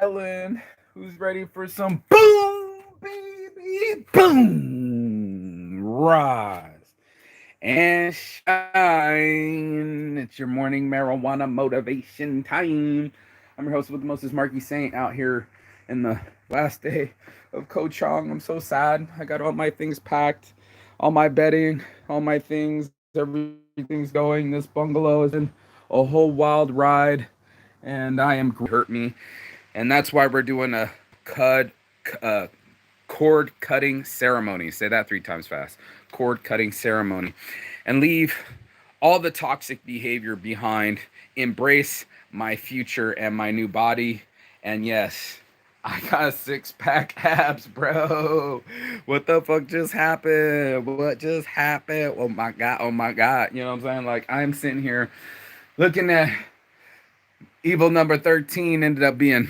Island. Who's ready for some boom, baby, boom? Rise and shine. It's your morning marijuana motivation time. I'm your host with the mostest, Marky Saint, out here in the last day of Ko Chong. I'm so sad. I got all my things packed, all my bedding, all my things, everything's going. This bungalow has been a whole wild ride, and I am hurt me, and that's why we're doing a cud uh, cord cutting ceremony. Say that 3 times fast. Cord cutting ceremony, and leave all the toxic behavior behind. Embrace my future and my new body. And yes, I got 6 pack abs, bro. What the fuck just happened? What just happened? Oh my god, oh my god. You know what I'm saying? Like, I'm sitting here looking at evil number 13 ended up being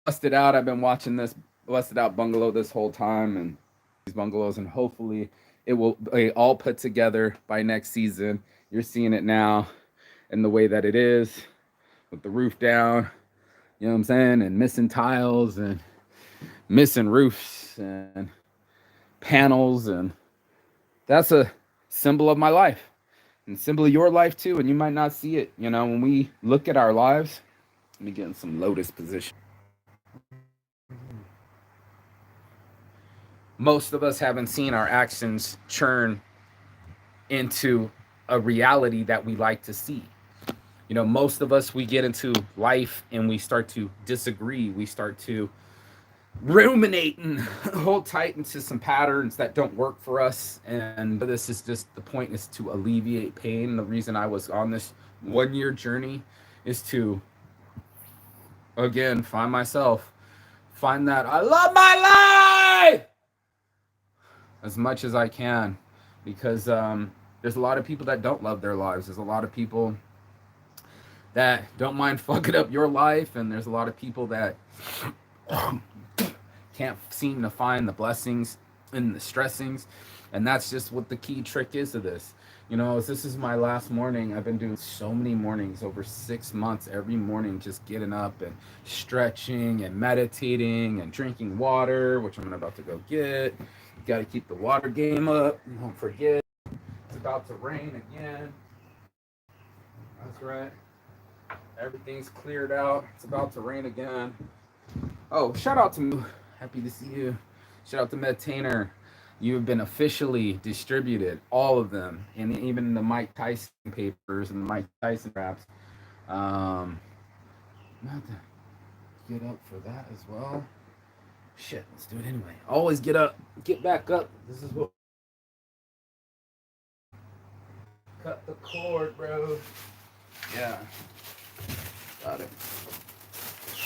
busted out. I've been watching this busted out bungalow this whole time, and these bungalows, and hopefully it will be all put together by next season. You're seeing it now in the way that it is, with the roof down, you know what I'm saying, and missing tiles and missing roofs and panels, and that's a symbol of my life and symbol of your life too. And you might not see it, you know, when we look at our lives. Let me get in some lotus position. Most of us haven't seen our actions churn into a reality that we like to see. You know, most of us, we get into life and we start to disagree. We start to ruminate and hold tight into some patterns that don't work for us. And this is just, the point is to alleviate pain. The reason I was on this 1 year journey is to, again, find myself, find that I love my life as much as I can, because there's a lot of people that don't love their lives. There's a lot of people that don't mind fucking up your life, and there's a lot of people that can't seem to find the blessings in the stressings, and that's just what the key trick is of this. You know, this is my last morning. I've been doing so many mornings over 6 months, every morning, just getting up and stretching and meditating and drinking water, which I'm about to go get. Got to keep the water game up. Don't forget, it's about to rain again. That's right. Everything's cleared out. It's about to rain again. Oh, shout out to me. Happy to see you. Shout out to Medtainer. You have been officially distributed, all of them, and even the Mike Tyson papers and the Mike Tyson raps. Not to get up for that as well. Shit, let's do it anyway. Always get up, get back up. This is what. Cut the cord, bro. Yeah, got it.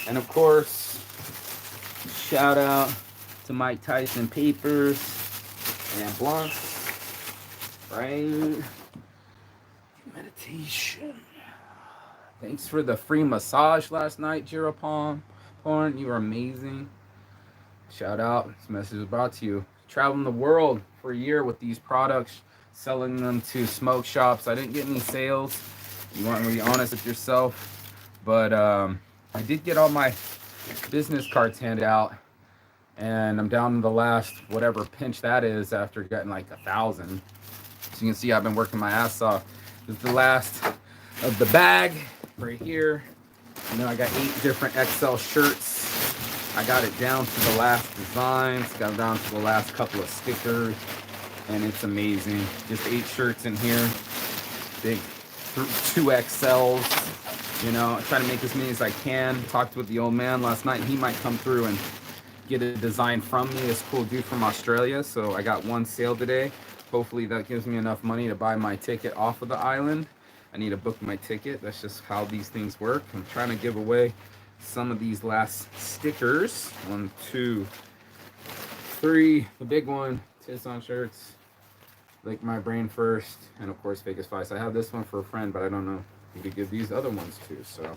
And of course, shout out to Mike Tyson papers and blunts, right? Meditation. Thanks for the free massage last night, Jirapon. Porn, you were amazing. Shout out. This message is brought to you. Traveling the world for a year with these products, selling them to smoke shops. I didn't get any sales. You want to be honest with yourself. But I did get all my business cards handed out. And I'm down to the last whatever pinch that is after getting like 1,000. So you can see I've been working my ass off. This is the last of the bag right here. You know, I got 8 different XL shirts. I got it down to the last designs, got it down to the last couple of stickers, and it's amazing. Just 8 shirts in here, big 2 XLs. You know, I try to make as many as I can. Talked with the old man last night. He might come through and get a design from me. This cool dude from Australia. So I got one sale today. Hopefully that gives me enough money to buy my ticket off of the island. I need to book my ticket. That's just how these things work. I'm trying to give away some of these last stickers. 1, 2, 3. The big one, Tizon shirts. Lick My Brain First. And of course, Vegas Vice. I have this one for a friend, but I don't know if you could give these other ones too. So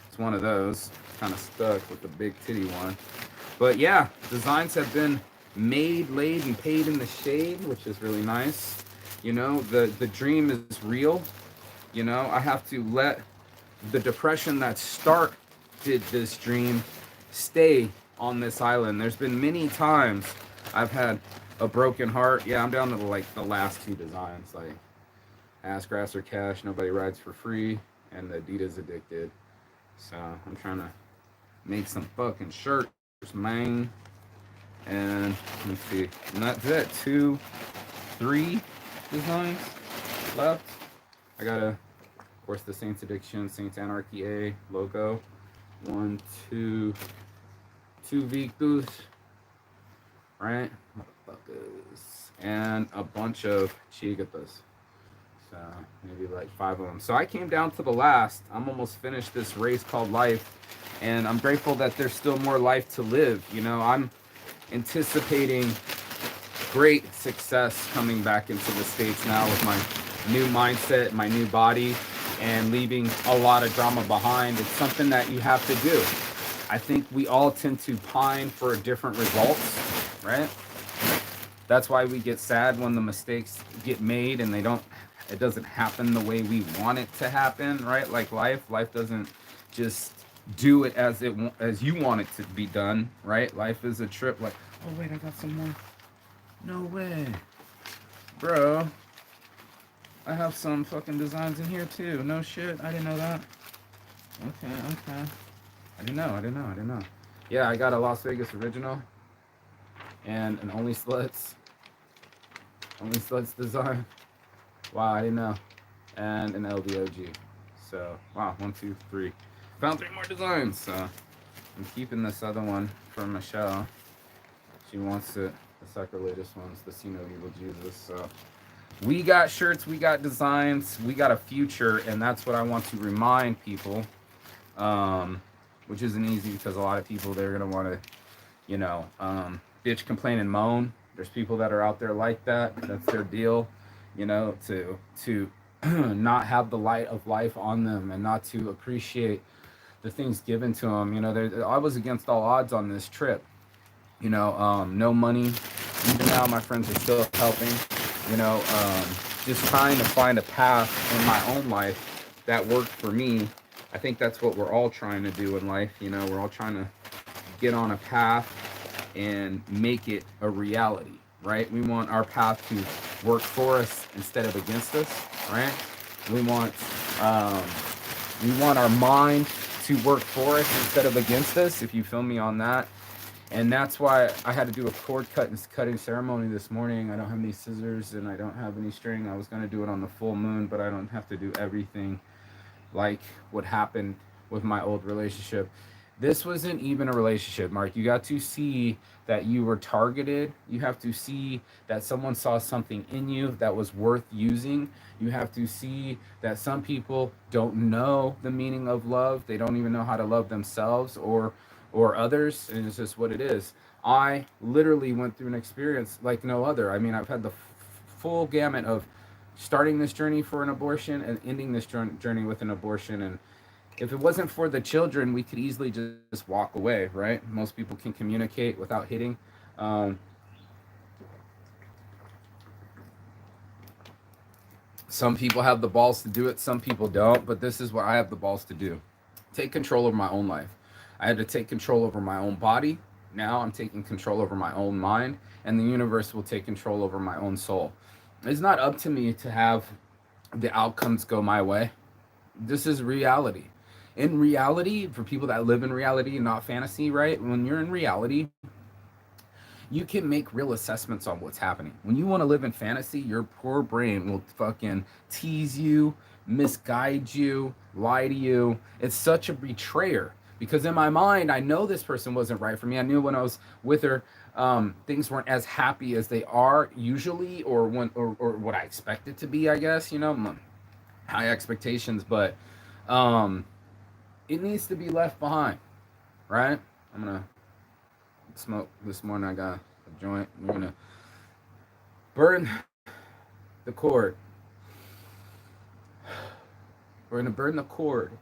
it's one of those. Kind of stuck with the big titty one. But yeah, designs have been made, laid, and paid in the shade, which is really nice. You know, the dream is real. You know, I have to let the depression that started this dream stay on this island. There's been many times I've had a broken heart. Yeah, I'm down to like the last two designs, like Ass Grass or Cash, Nobody Rides for Free, and the Adidas Addicted. So I'm trying to make some fucking shirts, man. And let's see, and that's it. Two, three designs left. I got of course, the Saints Addiction, Saints Anarchy A logo. One, two Victus, right? Motherfuckers. And a bunch of Chigatas. So maybe like 5 of them. So I came down to the last. I'm almost finished this race called life. And I'm grateful that there's still more life to live. You know, I'm anticipating great success coming back into the States now with my new mindset, my new body, and leaving a lot of drama behind. It's something that you have to do. I think we all tend to pine for different results, right? That's why we get sad when the mistakes get made and it doesn't happen the way we want it to happen, right? Like life doesn't just do it as you want it to be done, right? Life is a trip. Like, oh wait, I got some more. No way, bro. I have some fucking designs in here too. No shit, I didn't know that. Okay. I didn't know. Yeah, I got a Las Vegas original and an Only Sluts design. Wow, I didn't know. And an LVOG. So, wow, 1, 2, 3. Found 3 more designs. So, I'm keeping this other one for Michelle. She wants it. The sacrilegious one's the See No Evil Jesus. So, we got shirts, we got designs, we got a future, and that's what I want to remind people. Which isn't easy because a lot of people, they're going to want to, bitch, complain, and moan. There's people that are out there like that. That's their deal, to not have the light of life on them and not to appreciate the things given to them. I was against all odds on this trip. No money. Even now, my friends are still helping. Just trying to find a path in my own life that worked for me. I think that's what we're all trying to do in life. We're all trying to get on a path and make it a reality, right? We want our path to work for us instead of against us, right? We want our mind to work for us instead of against us, if you feel me on that. And that's why I had to do a cord cutting ceremony this morning. I don't have any scissors and I don't have any string. I was going to do it on the full moon, but I don't have to do everything like what happened with my old relationship. This wasn't even a relationship, Mark. You got to see that you were targeted. You have to see that someone saw something in you that was worth using. You have to see that some people don't know the meaning of love. They don't even know how to love themselves or others, and it's just what it is. I literally went through an experience like no other. I mean, I've had the full gamut of starting this journey for an abortion and ending this journey with an abortion. And if it wasn't for the children, we could easily just walk away, right? Most people can communicate without hitting. Some people have the balls to do it, some people don't, but this is what I have the balls to do. Take control of my own life. I had to take control over my own body. Now I'm taking control over my own mind, and the universe will take control over my own soul. It's not up to me to have the outcomes go my way. This is reality. In reality, for people that live in reality and not fantasy, right? When you're in reality, you can make real assessments on what's happening. When you want to live in fantasy, your poor brain will fucking tease you, misguide you, lie to you. It's such a betrayer. Because in my mind, I know this person wasn't right for me. I knew when I was with her, things weren't as happy as they are usually, or what I expected to be. I guess high expectations, but it needs to be left behind, right? I'm gonna smoke this morning. I got a joint. We're gonna burn the cord. We're gonna burn the cord.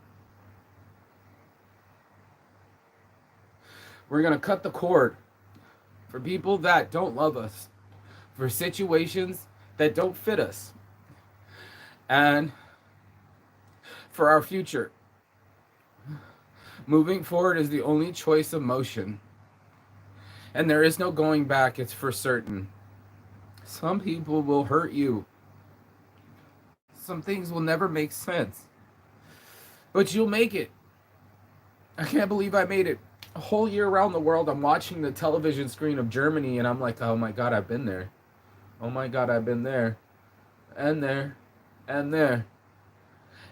We're going to cut the cord for people that don't love us, for situations that don't fit us, and for our future. Moving forward is the only choice of motion, and there is no going back, it's for certain. Some people will hurt you, some things will never make sense, but you'll make it. I can't believe I made it. A whole year around the world, I'm watching the television screen of Germany, and I'm like, oh my god, I've been there. Oh my god, I've been there. And there. And there.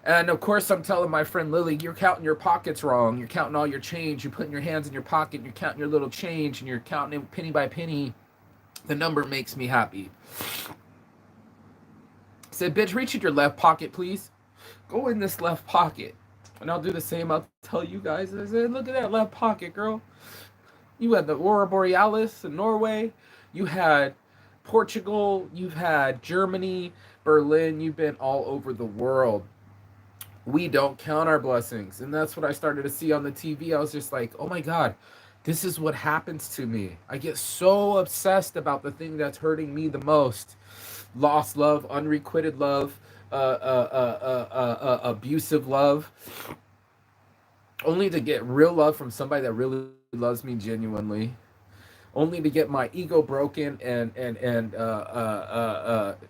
And of course, I'm telling my friend Lily, you're counting your pockets wrong. You're counting all your change. You're putting your hands in your pocket. And you're counting your little change. And you're counting it penny by penny. The number makes me happy. I said, bitch, reach in your left pocket, please. Go in this left pocket. And I'll do the same. I'll tell you guys. I said, look at that left pocket, girl. You had the Aurora Borealis in Norway. You had Portugal. You've had Germany, Berlin. You've been all over the world. We don't count our blessings. And that's what I started to see on the TV. I was just like, oh my God, this is what happens to me. I get so obsessed about the thing that's hurting me the most. Lost love, unrequited love, abusive love, only to get real love from somebody that really loves me genuinely, only to get my ego broken and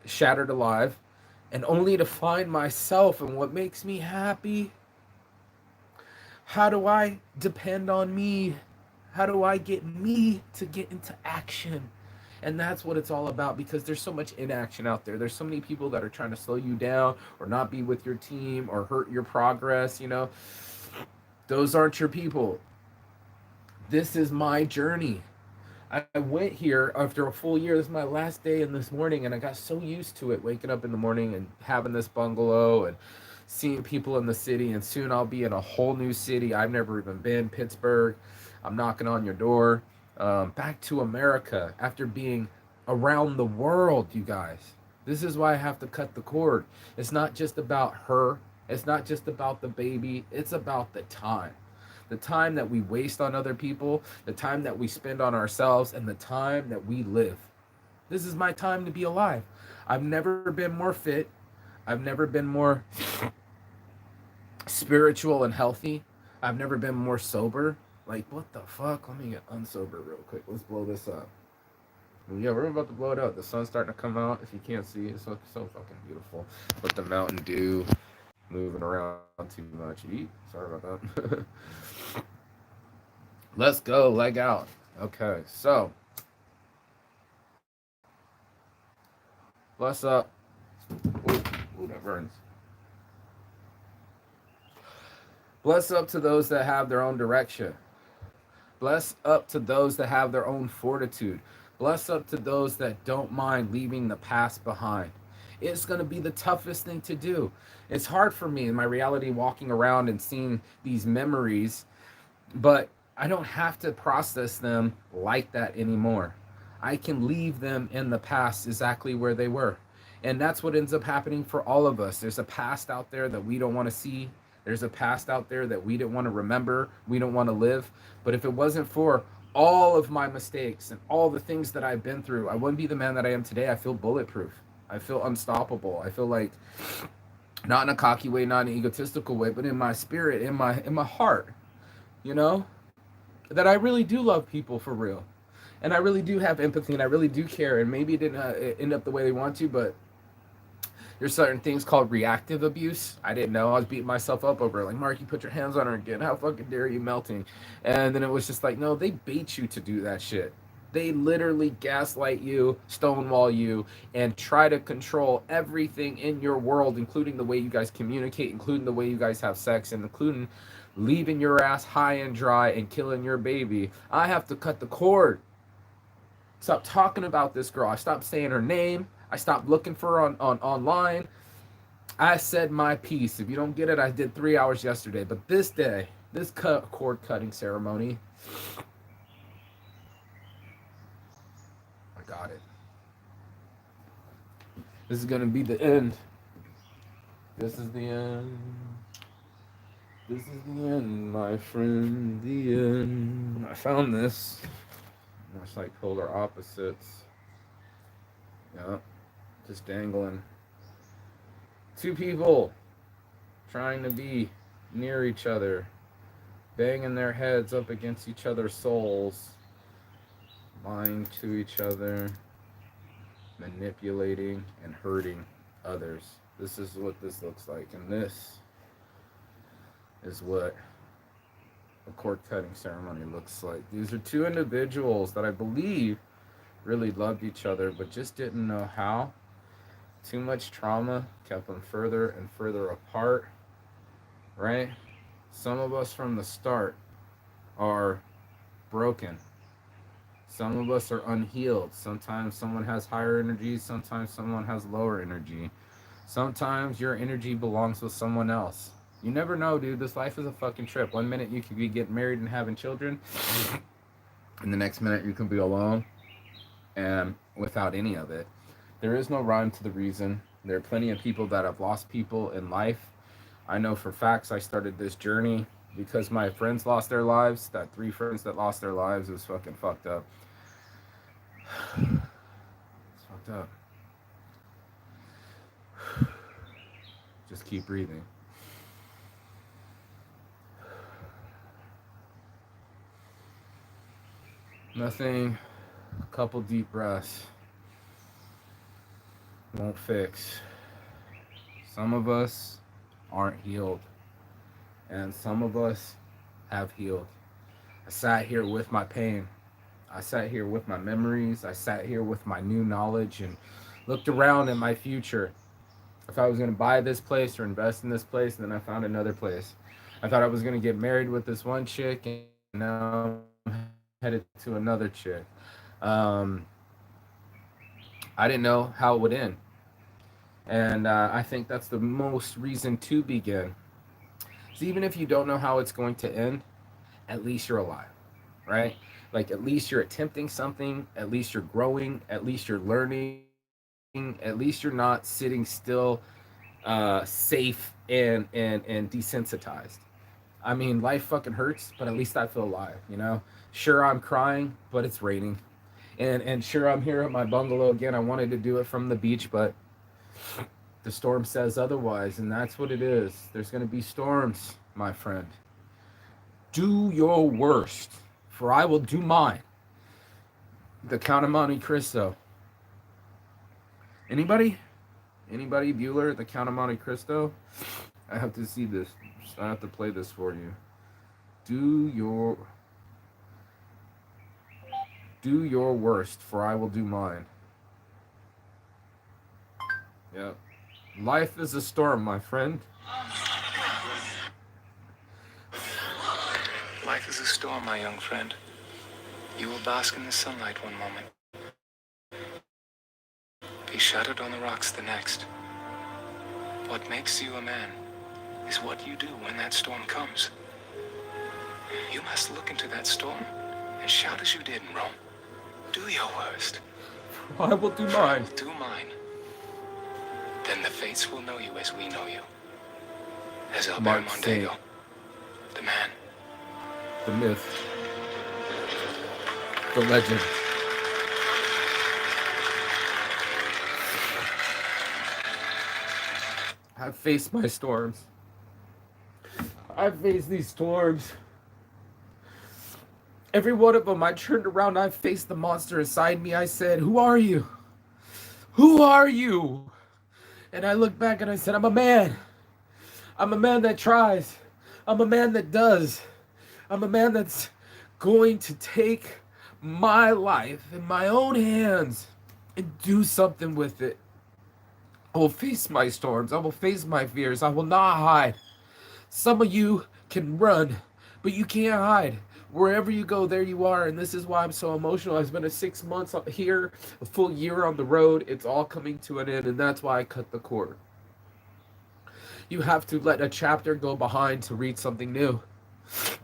shattered alive, and only to find myself and what makes me happy. How do I depend on me? How do I get me to get into action? And that's what it's all about, because there's so much inaction out there. There's so many people that are trying to slow you down or not be with your team or hurt your progress, you know. Those aren't your people. This is my journey. I went here after a full year. This is my last day in this morning, and I got so used to it, waking up in the morning and having this bungalow and seeing people in the city. And soon I'll be in a whole new city I've never even been, Pittsburgh. I'm knocking on your door. Back to America after being around the world, you guys. This is why I have to cut the cord. It's not just about her. It's not just about the baby. It's about the time. The time that we waste on other people, the time that we spend on ourselves, and the time that we live. This is my time to be alive. I've never been more fit. I've never been more spiritual and healthy. I've never been more sober. Like, what the fuck? Let me get unsober real quick. Let's blow this up. Yeah, we're about to blow it out. The sun's starting to come out. If you can't see, it's so fucking beautiful. With the Mountain Dew moving around too much. Eat. Sorry about that. Let's go. Leg out. Okay, so. Bless up. Ooh, that burns. Bless up to those that have their own direction. Bless up to those that have their own fortitude. Bless up to those that don't mind leaving the past behind. It's going to be the toughest thing to do. It's hard for me in my reality walking around and seeing these memories, but I don't have to process them like that anymore. I can leave them in the past exactly where they were. And that's what ends up happening for all of us. There's a past out there that we don't want to see. There's a past out there that we didn't want to remember. We don't want to live. But if it wasn't for all of my mistakes and all the things that I've been through, I wouldn't be the man that I am today. I feel bulletproof. I feel unstoppable. I feel like, not in a cocky way, not in an egotistical way, but in my spirit, in my heart, you know, that I really do love people for real. And I really do have empathy, and I really do care. And maybe it didn't end up the way they want to, but there's certain things called reactive abuse. I didn't know. I was beating myself up over it. Like, Mark, you put your hands on her again. How fucking dare you, melting? And then it was just like, no, they bait you to do that shit. They literally gaslight you, stonewall you, and try to control everything in your world, including the way you guys communicate, including the way you guys have sex, and including leaving your ass high and dry and killing your baby. I have to cut the cord. Stop talking about this girl. I stopped saying her name. I stopped looking for her on online. I said my piece. If you don't get it, I did 3 hours yesterday. But this day, this cord cutting ceremony, I got it. This is going to be the end. This is the end. This is the end, my friend. The end. I found this. It's like polar opposites. Yeah. Just dangling. Two people trying to be near each other. banging their heads up against each other's souls, lying to each other, manipulating and hurting others. This is what this looks like, and this is what a cord cutting ceremony looks like. These are two individuals that I believe really loved each other but just didn't know how. Too much trauma kept them further and further apart, right? Some of us from the start are broken. Some of us are unhealed. Sometimes someone has higher energy, sometimes someone has lower energy. Sometimes your energy belongs with someone else. You never know, dude. This life is a fucking trip. One minute you could be getting married and having children, and the next minute you can be alone and without any of it. There is no rhyme to the reason. There are plenty of people that have lost people in life. I know for facts I started this journey because my friends lost their lives. That 3 friends that lost their lives was fucking fucked up. It's fucked up. Just keep breathing. Nothing, a couple deep breaths won't fix. Some of us aren't healed, and some of us have healed. I sat here with my pain. I sat here with my memories. I sat here with my new knowledge and looked around at my future. If I was going to buy this place or invest in this place, and then I found another place. I thought I was going to get married with this one chick, and now I'm headed to another chick. Um, I didn't know how it would end. And I think that's the most reason to begin. So even if you don't know how it's going to end, at least you're alive, right? Like at least you're attempting something, at least you're growing, at least you're learning, at least you're not sitting still, safe and desensitized. I mean, life fucking hurts, but at least I feel alive, you know? Sure, I'm crying, but it's raining. And sure, I'm here at my bungalow again. I wanted to do it from the beach, but the storm says otherwise, and that's what it is. There's going to be storms, my friend. Do your worst, for I will do mine. The Count of Monte Cristo. Anybody? Anybody? Bueller, The Count of Monte Cristo? I have to see this. I have to play this for you. Do your do your worst, for I will do mine. Yep. Life is a storm, my friend. Life is a storm, my young friend. You will bask in the sunlight one moment, be shattered on the rocks the next. What makes you a man is what you do when that storm comes. You must look into that storm and shout as you did in Rome. Do your worst. I will do mine. Do mine. Then the fates will know you as we know you. As Albert Mondego, the man, the myth, the legend. I've faced my storms. I've faced these storms. Every one of them, I turned around, I faced the monster inside me. I said, "Who are you? Who are you?" And I looked back and I said, "I'm a man. I'm a man that tries. I'm a man that does. I'm a man that's going to take my life in my own hands and do something with it. I will face my storms. I will face my fears. I will not hide. Some of you can run, but you can't hide. Wherever you go, there you are. And this is why I'm so emotional. I spent 6 months here, a full year on the road. It's all coming to an end, and that's why I cut the cord. You have to let a chapter go behind to read something new.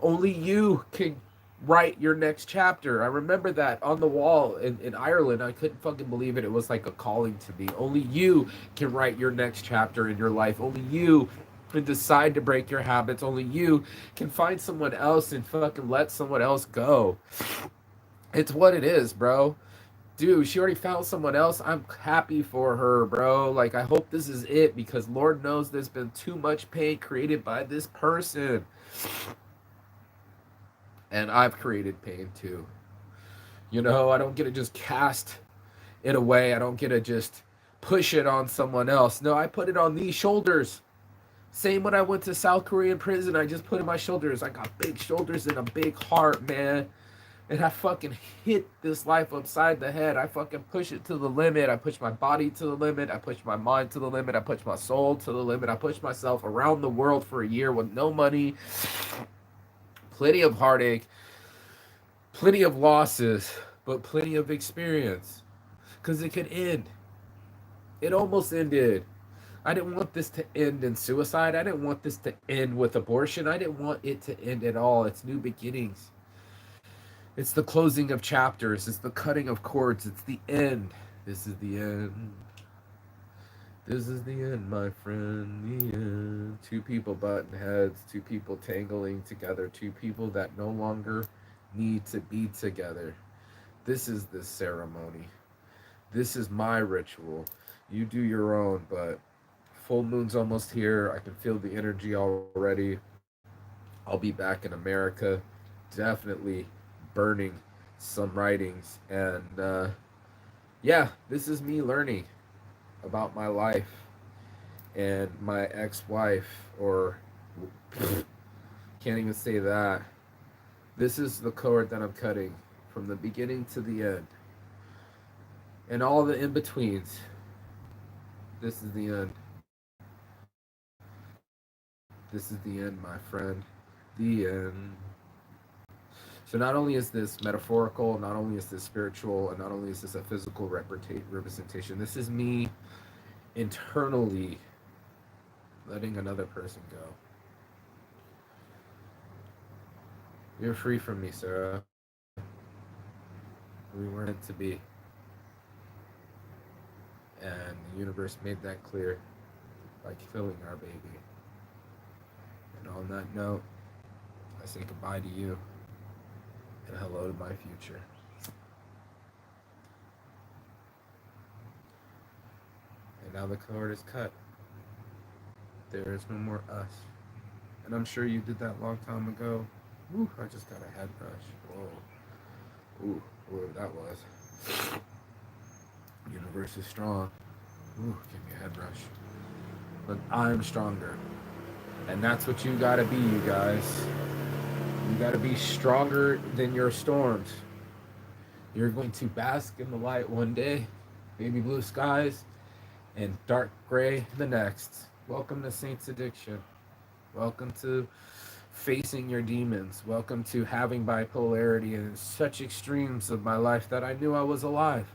Only you can write your next chapter. I remember that on the wall in Ireland. I couldn't fucking believe it. It was like a calling to me. Only you can write your next chapter in your life. Only you can decide to break your habits. Only you can find someone else and fucking let someone else go. It's what it is, bro. Dude, she already found someone else. I'm happy for her, bro. Like, I hope this is it, because Lord knows there's been too much pain created by this person. And I've created pain too. You know, I don't get to just cast it away. I don't get to just push it on someone else. No, I put it on these shoulders. Same when I went to South Korean prison, I just put it on my shoulders. I got big shoulders and a big heart, man. And I fucking hit this life upside the head. I fucking push it to the limit. I push my body to the limit. I push my mind to the limit. I push my soul to the limit. I push myself around the world for a year with no money, plenty of heartache, plenty of losses, but plenty of experience. Because it could end. It almost ended. I didn't want this to end in suicide. I didn't want this to end with abortion. I didn't want it to end at all. It's new beginnings. It's the closing of chapters. It's the cutting of cords. It's the end. This is the end. This is the end, my friend. The end. Two people butting heads. Two people tangling together. Two people that no longer need to be together. This is the ceremony. This is my ritual. You do your own, but full moon's almost here. I can feel the energy already. I'll be back in America. Definitely burning some writings. And yeah, this is me learning about my life and my ex wife, or can't even say that. This is the cord that I'm cutting from the beginning to the end. And all the in betweens. This is the end. This is the end, my friend. The end. So not only is this metaphorical, not only is this spiritual, and not only is this a physical representation, this is me internally letting another person go. You're free from me, Sarah. We weren't meant to be. And the universe made that clear by killing our baby. And on that note, I say goodbye to you and hello to my future. And now the cord is cut. There is no more us. And I'm sure you did that a long time ago. Woo, I just got a head rush. Whoa. Ooh, whatever that was. Universe is strong. Ooh, give me a head rush. But I'm stronger. And that's what you gotta be, you guys. You gotta be stronger than your storms. You're going to bask in the light one day, baby blue skies, and dark gray the next. Welcome to Saint's Addiction. Welcome to facing your demons. Welcome to having bipolarity in such extremes of my life that I knew I was alive.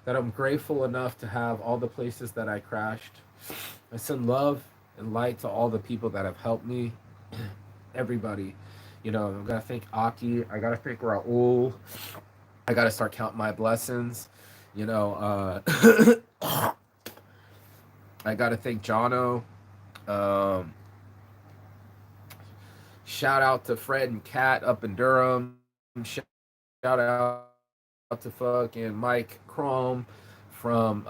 That I'm grateful enough to have all the places that I crashed. I send love and light to all the people that have helped me. Everybody. You know, I gotta thank Aki. I gotta thank Raul. I gotta start counting my blessings. You know, I gotta thank Jono. Um, Shout out to Fred and Kat up in Durham. Shout out to fucking Mike Crom from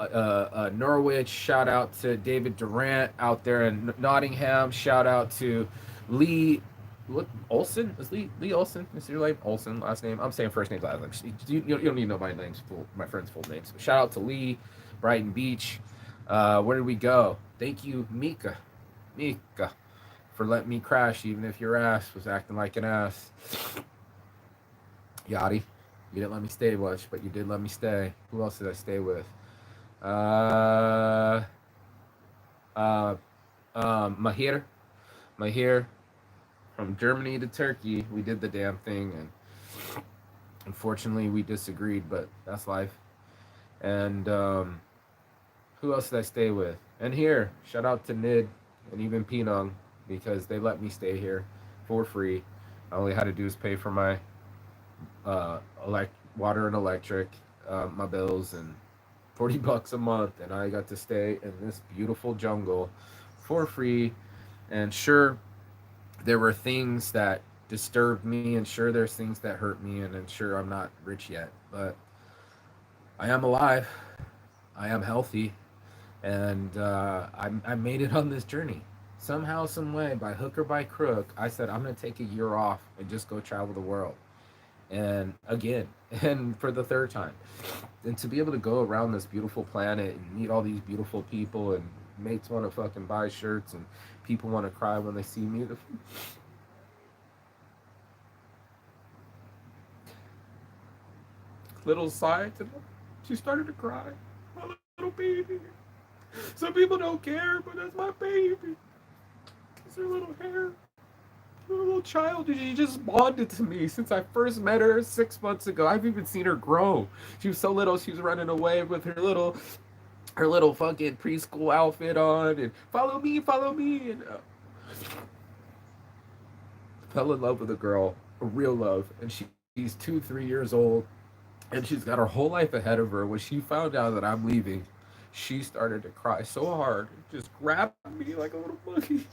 Norwich. Shout out to David Durant out there in Nottingham. Shout out to Lee. What Olson is Lee Olson? Is your name Olson? Last name? I'm saying first name, last name. You don't need to know my names, my friend's full names. So shout out to Lee, Brighton Beach. Where did we go? Thank you, Mika, for letting me crash, even if your ass was acting like an ass. Yachty, you didn't let me stay much, but you did let me stay. Who else did I stay with? Uh, uh, Mahir, from Germany to Turkey. We did the damn thing, and unfortunately, we disagreed, but that's life. And who else did I stay with? And here, shout out to Nid and even Pinong, because they let me stay here for free. All I had to do is pay for my water and electric, my bills, and $40 a month, and I got to stay in this beautiful jungle for free. And sure, there were things that disturbed me, and sure, there's things that hurt me, and sure, I'm not rich yet, but I am alive. I am healthy, and I made it on this journey. Somehow, some way, by hook or by crook, I said I'm gonna take a year off and just go travel the world. And again, and for the third time, and to be able to go around this beautiful planet and meet all these beautiful people, and mates want to fucking buy shirts, and people want to cry when they see me. The little side to them, she started to cry. My little baby. Some people don't care, but that's my baby. It's her little hair. Her little child. She just bonded to me since I first met her 6 months ago. I've even seen her grow. She was so little, she was running away with her little fucking preschool outfit on, and follow me, and fell in love with a girl, a real love, and she's 2, 3 years old, and she's got her whole life ahead of her. When she found out that I'm leaving, she started to cry so hard, just grabbed me like a little monkey,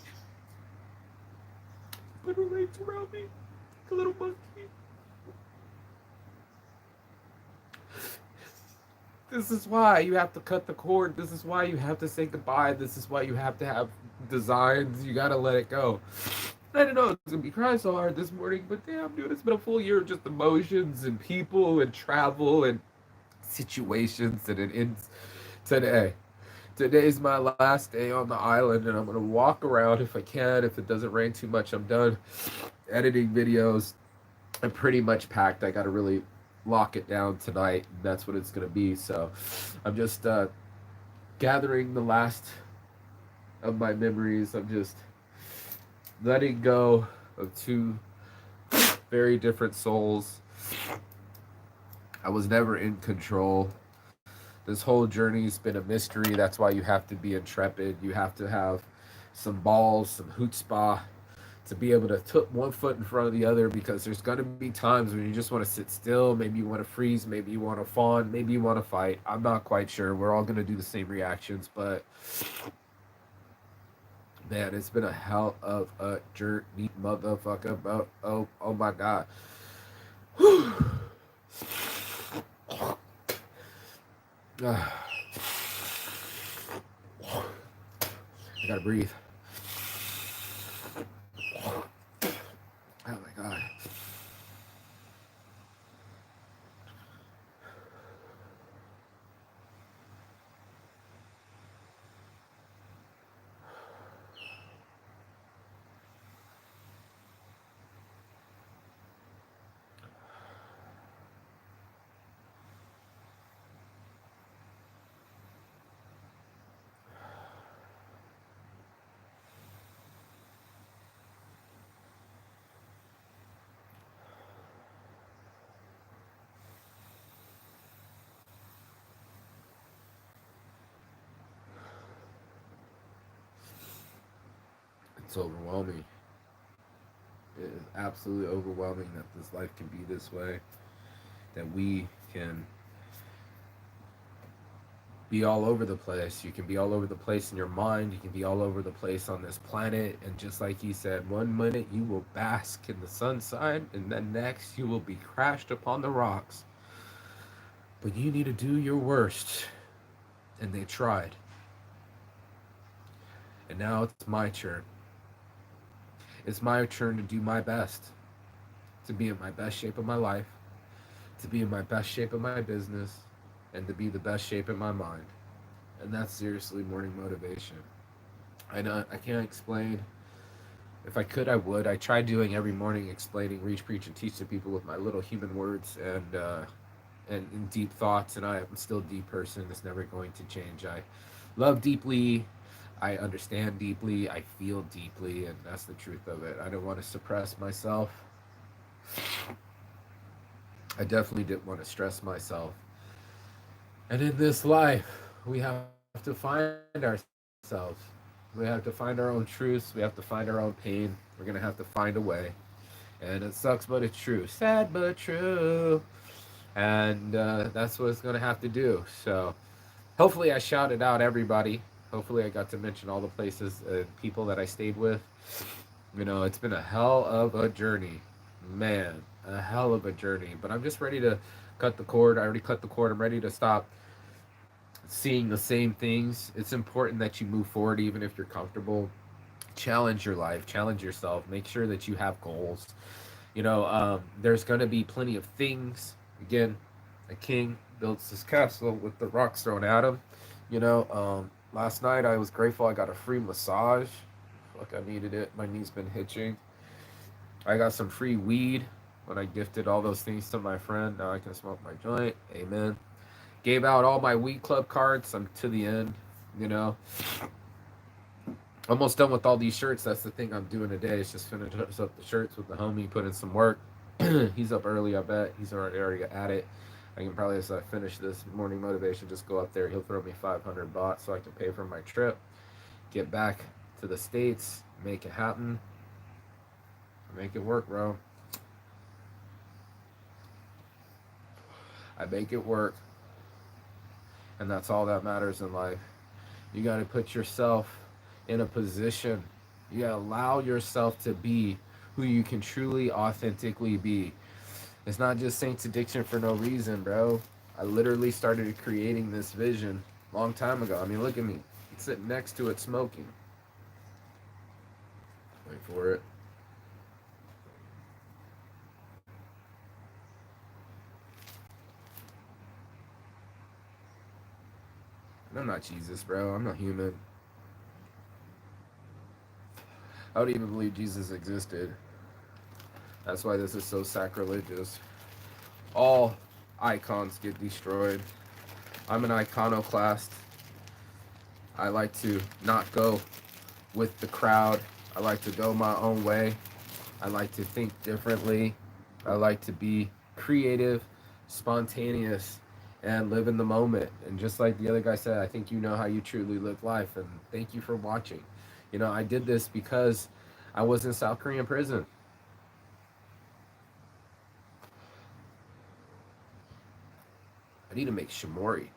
put her legs around me like a little monkey. This is why you have to cut the cord. This is why you have to say goodbye. This is why you have to have designs. You gotta let it go. I didn't know it was gonna be crying so hard this morning, but damn, dude, it's been a full year of just emotions and people and travel and situations, and it ends today. Today's my last day on the island, and I'm gonna walk around if I can. If it doesn't rain too much, I'm done editing videos. I'm pretty much packed. I gotta really lock it down tonight. And that's what it's gonna be. So I'm just gathering the last of my memories. I'm just letting go of two very different souls. I was never in control. This whole journey's been a mystery. That's why you have to be intrepid. You have to have some balls, some chutzpah, to be able to put one foot in front of the other, because there's going to be times when you just want to sit still. Maybe you want to freeze. Maybe you want to fawn. Maybe you want to fight. I'm not quite sure. We're all going to do the same reactions, but man, it's been a hell of a journey, motherfucker. Oh my God. I gotta breathe. Oh my God. It's overwhelming. It is absolutely overwhelming that this life can be this way. That we can be all over the place. You can be all over the place in your mind. You can be all over the place on this planet. And just like he said, one minute you will bask in the sunshine, and then next you will be crashed upon the rocks. But you need to do your worst. And they tried. And now it's my turn. It's my turn to do my best. To be in my best shape of my life. To be in my best shape of my business. And to be the best shape in my mind. And that's seriously morning motivation. I know I can't explain. If I could, I would. I try doing every morning, explaining, reach, preach, and teach to people with my little human words and deep thoughts. And I am still a deep person. It's never going to change. I love deeply. I understand deeply. I feel deeply, and that's the truth of it. I don't want to suppress myself. I definitely didn't want to stress myself. And in this life, we have to find ourselves. We have to find our own truths. We have to find our own pain. We're going to have to find a way. And it sucks, but it's true. Sad, but true. And that's what it's going to have to do. So hopefully I shouted out everybody. Hopefully I got to mention all the places and people that I stayed with. You know, it's been a hell of a journey. Man, a hell of a journey. But I'm just ready to cut the cord. I already cut the cord. I'm ready to stop seeing the same things. It's important that you move forward even if you're comfortable. challenge your life, challenge yourself, make sure that you have goals. There's going to be plenty of things. Again, a king builds his castle with the rocks thrown at him. Last night I was grateful I got a free massage. Fuck, I needed it. My knee's been hitching. I got some free weed when I gifted all those things to my friend. Now I can smoke my joint. Amen. Gave out all my weed club cards. I'm to the end. You know, almost done with all these shirts. That's the thing I'm doing today. Is just finish up the shirts with the homie, put in some work. He's up early, I bet. He's already at it. I can probably, as I finish this morning motivation, just go up there. He'll throw me 500 baht so I can pay for my trip, get back to the States, make it happen, make it work, bro. I make it work, and that's all that matters in life. You got to put yourself in a position. You got to allow yourself to be who you can truly, authentically be. It's not just Saints Addiction for no reason, bro. I literally started creating this vision a long time ago. I mean, look at me. I'm sitting next to it smoking. Wait for it. And I'm not Jesus, bro. I'm not human. I don't even believe Jesus existed. That's why this is so sacrilegious. All icons get destroyed. I'm an iconoclast. I like to not go with the crowd. I like to go my own way. I like to think differently. I like to be creative, spontaneous, and live in the moment. And just like the other guy said, I think you know how you truly live life. And thank you for watching. I did this because I was in South Korean prison. I need to make shimori.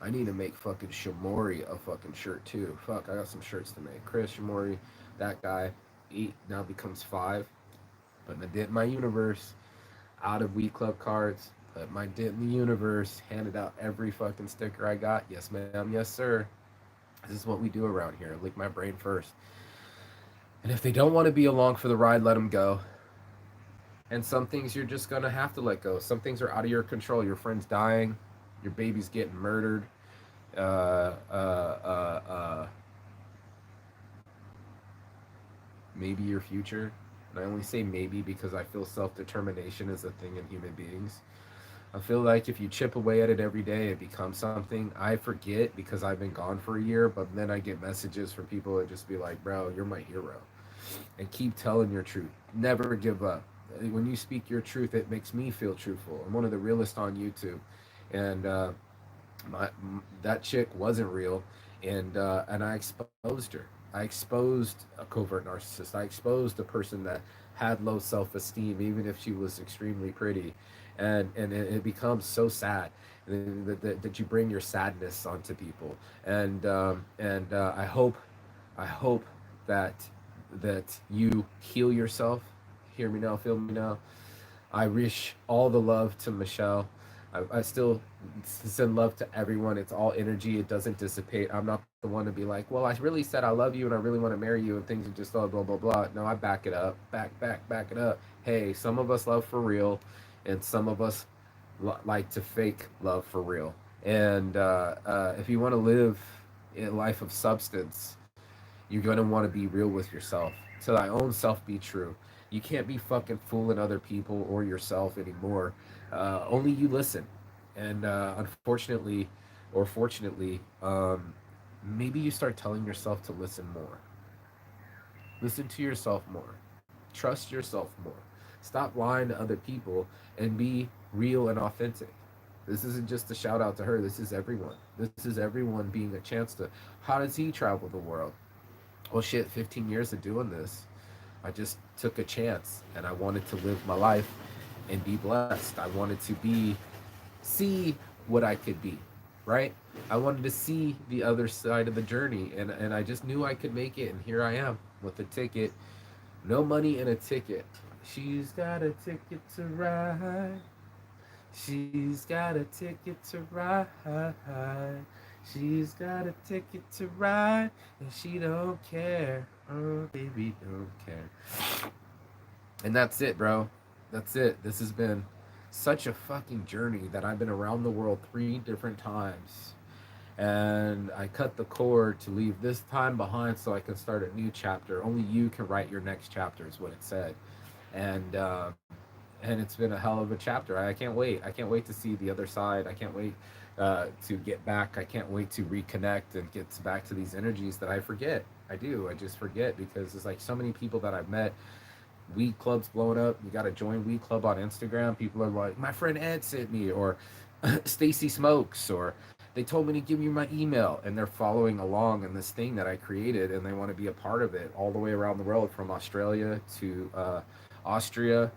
I need to make fucking Shimori a fucking shirt too. Fuck, I got some shirts to make. Chris Shimori, that guy, 8 now becomes 5. Put my dent in my universe. Out of Weed Club cards. Put my dent in the universe. Handed out every fucking sticker I got. Yes, ma'am. Yes, sir. This is what we do around here. Lick my brain first. And if they don't want to be along for the ride, let them go. And some things you're just gonna have to let go. Some things are out of your control. Your friend's dying. Your baby's getting murdered. Uh, uh, uh, uh, Maybe your future. And I only say maybe because I feel self determination is a thing in human beings. I feel like if you chip away at it every day, it becomes something. I forget because I've been gone for a year, but then I get messages from people that just be like, bro, you're my hero. And keep telling your truth. Never give up. When you speak your truth, it makes me feel truthful. I'm one of the realest on YouTube. And that chick wasn't real, and I exposed her. I exposed a covert narcissist. I exposed a person that had low self esteem, even if she was extremely pretty, and it becomes so sad that you bring your sadness onto people, and I hope that you heal yourself. Hear me now, feel me now. I wish all the love to Michelle. I still send love to everyone. It's all energy. It doesn't dissipate. I'm not the one to be like, well, I really said I love you and I really want to marry you and things are just blah, blah, blah, blah. No, I back it up. Back it up. Hey, some of us love for real and some of us like to fake love for real. And if you want to live a life of substance, you're going to want to be real with yourself. To thy own self be true. You can't be fucking fooling other people or yourself anymore. Only you listen. And unfortunately, or fortunately, maybe you start telling yourself to listen more. Listen to yourself more. Trust yourself more. Stop lying to other people and be real and authentic. This isn't just a shout out to her. This is everyone. This is everyone being a chance to. How does he travel the world? Well, shit, 15 years of doing this. I just took a chance and I wanted to live my life and be blessed. I wanted to see what I could be, right? I wanted to see the other side of the journey, and I just knew I could make it, and here I am with a ticket. No money and a ticket. She's got a ticket to ride. She's got a ticket to ride. She's got a ticket to ride, and she don't care. Oh, baby, don't care. And that's it, bro. That's it. This has been such a fucking journey that I've been around the world 3 different times. And I cut the cord to leave this time behind so I can start a new chapter. Only you can write your next chapter, is what it said. And and it's been a hell of a chapter. I can't wait. I can't wait to see the other side. I can't wait to get back. I can't wait to reconnect and get back to these energies that I forget. I do. I just forget because there's like so many people that I've met. Weed clubs blowing up. You got to join Weed Club on Instagram. People are like, my friend Ed sent me, or Stacy Smokes, or they told me to give you my email, and they're following along in this thing that I created, and they want to be a part of it all the way around the world, from Australia to Austria,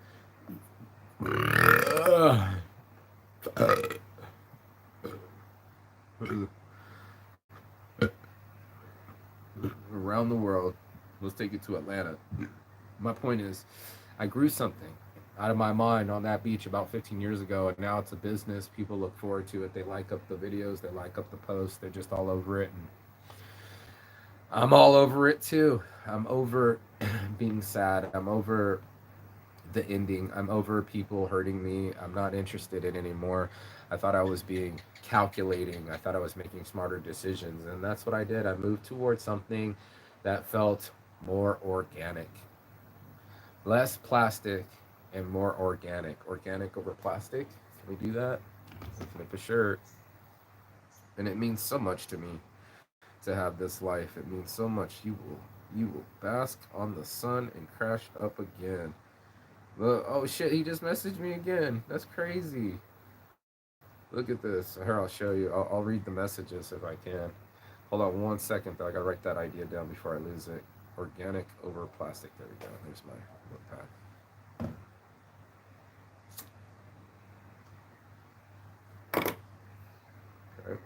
around the world. Let's take it to Atlanta. My point is, I grew something out of my mind on that beach about 15 years ago, and now it's a business. People look forward to it. They like up the videos, they like up the posts, they're just all over it. And I'm all over it too. I'm over being sad. I'm over the ending. I'm over people hurting me. I'm not interested in anymore. I thought I was being calculating. I thought I was making smarter decisions. And that's what I did. I moved towards something that felt more organic, less plastic and more organic. Organic over plastic. Can we do that? For sure. And it means so much to me to have this life. It means so much. You will bask on the sun and crash up again. Look, oh shit, he just messaged me again. That's crazy. Look at this. Here, I'll show you. I'll read the messages if I can. Hold on 1 second, though. I gotta write that idea down before I lose it. Organic over plastic. There we go. There's my notepad. Okay.